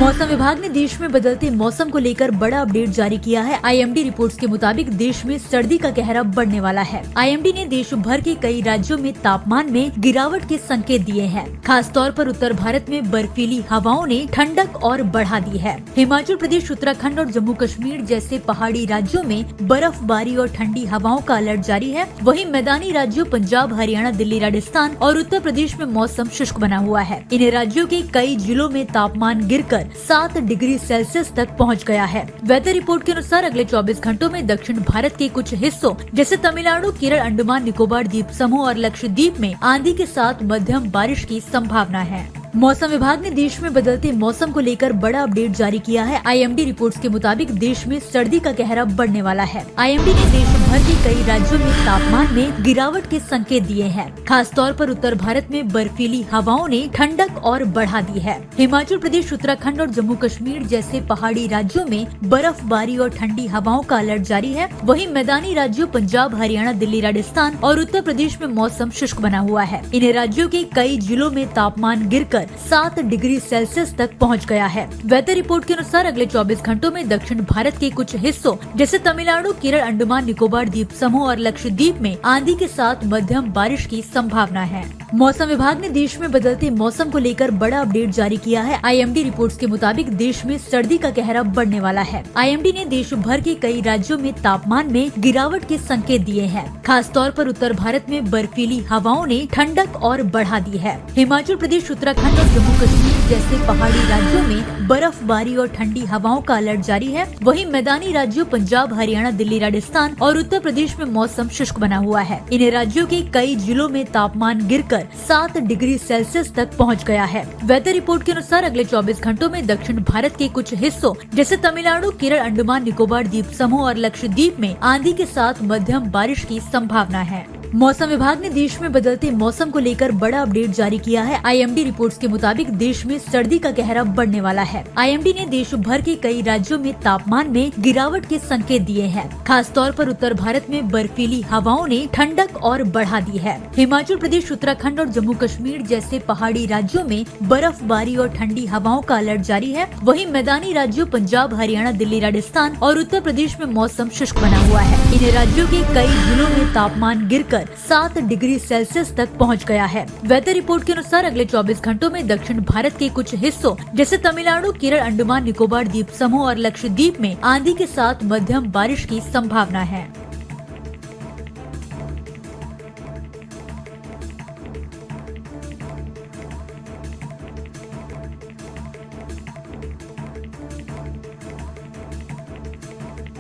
मौसम विभाग ने देश में बदलते मौसम को लेकर बड़ा अपडेट जारी किया है। आईएमडी रिपोर्ट्स के मुताबिक देश में सर्दी का कहर बढ़ने वाला है। आईएमडी ने देश भर के कई राज्यों में तापमान में गिरावट के संकेत दिए हैं। खास तौर पर उत्तर भारत में बर्फीली हवाओं ने ठंडक और बढ़ा दी है। हिमाचल प्रदेश, उत्तराखंड और जम्मू कश्मीर जैसे पहाड़ी राज्यों में बर्फबारी और ठंडी हवाओं का अलर्ट जारी है। वहीं मैदानी राज्यों पंजाब, हरियाणा, दिल्ली, राजस्थान और उत्तर प्रदेश में मौसम शुष्क बना हुआ है। इन राज्यों के कई जिलों में तापमान गिरकर 7 डिग्री सेल्सियस तक पहुंच गया है। वेदर रिपोर्ट के अनुसार अगले 24 घंटों में दक्षिण भारत के कुछ हिस्सों जैसे तमिलनाडु, केरल, अंडमान निकोबार द्वीप समूह और लक्षद्वीप में आंधी के साथ मध्यम बारिश की संभावना है। मौसम विभाग ने देश में बदलते मौसम को लेकर बड़ा अपडेट जारी किया है। आईएमडी रिपोर्ट्स के मुताबिक देश में सर्दी का कहर बढ़ने वाला है। आईएमडी ने देश भर के कई राज्यों में तापमान में गिरावट के संकेत दिए हैं। खास तौर पर उत्तर भारत में बर्फीली हवाओं ने ठंडक और बढ़ा दी है। हिमाचल प्रदेश, उत्तराखंड और जम्मू कश्मीर जैसे पहाड़ी राज्यों में बर्फबारी और ठंडी हवाओं का अलर्ट जारी है। वहीं मैदानी राज्यों पंजाब, हरियाणा, दिल्ली, राजस्थान और उत्तर प्रदेश में मौसम शुष्क बना हुआ है। इन राज्यों के कई जिलों में तापमान गिरकर 7 डिग्री सेल्सियस तक पहुंच गया है। वेदर रिपोर्ट के अनुसार अगले 24 घंटों में दक्षिण भारत के कुछ हिस्सों जैसे तमिलनाडु, केरल, अंडमान निकोबार द्वीप समूह और लक्षद्वीप में आंधी के साथ मध्यम बारिश की संभावना है। मौसम विभाग ने देश में बदलते मौसम को लेकर बड़ा अपडेट जारी किया है। आईएमडी रिपोर्ट्स के मुताबिक देश में सर्दी का कहर बढ़ने वाला है। आईएमडी ने देश भर के कई राज्यों में तापमान में गिरावट के संकेत दिए हैं। खास तौर पर उत्तर भारत में बर्फीली हवाओं ने ठंडक और बढ़ा दी है। हिमाचल प्रदेश, उत्तराखंड और जम्मू कश्मीर जैसे पहाड़ी राज्यों में बर्फबारी और ठंडी हवाओं का अलर्ट जारी है। वहीं मैदानी राज्यों पंजाब, हरियाणा, दिल्ली, राजस्थान और उत्तर प्रदेश में मौसम शुष्क बना हुआ है। इन राज्यों के कई जिलों में तापमान गिरकर 7 डिग्री सेल्सियस तक पहुंच गया है। वेदर रिपोर्ट के अनुसार अगले 24 घंटों में दक्षिण भारत के कुछ हिस्सों जैसे तमिलनाडु, केरल, अंडमान निकोबार द्वीप समूह और लक्षद्वीप में आंधी के साथ मध्यम बारिश की संभावना है। मौसम विभाग ने देश में बदलते मौसम को लेकर बड़ा अपडेट जारी किया है। आईएमडी रिपोर्ट्स के मुताबिक देश में सर्दी का कहर बढ़ने वाला है। आईएमडी ने देश भर के कई राज्यों में तापमान में गिरावट के संकेत दिए हैं। खास तौर पर उत्तर भारत में बर्फीली हवाओं ने ठंडक और बढ़ा दी है। हिमाचल प्रदेश, उत्तराखंड और जम्मू कश्मीर जैसे पहाड़ी राज्यों में बर्फबारी और ठंडी हवाओं का अलर्ट जारी है। वहीं मैदानी राज्यों पंजाब, हरियाणा, दिल्ली, राजस्थान और उत्तर प्रदेश में मौसम शुष्क बना हुआ है। इन राज्यों के कई जिलों में तापमान गिरकर 7 डिग्री सेल्सियस तक पहुंच गया है। वेदर रिपोर्ट के अनुसार अगले 24 घंटों में दक्षिण भारत के कुछ हिस्सों जैसे तमिलनाडु, केरल, अंडमान निकोबार द्वीप समूह और लक्षद्वीप में आंधी के साथ मध्यम बारिश की संभावना है।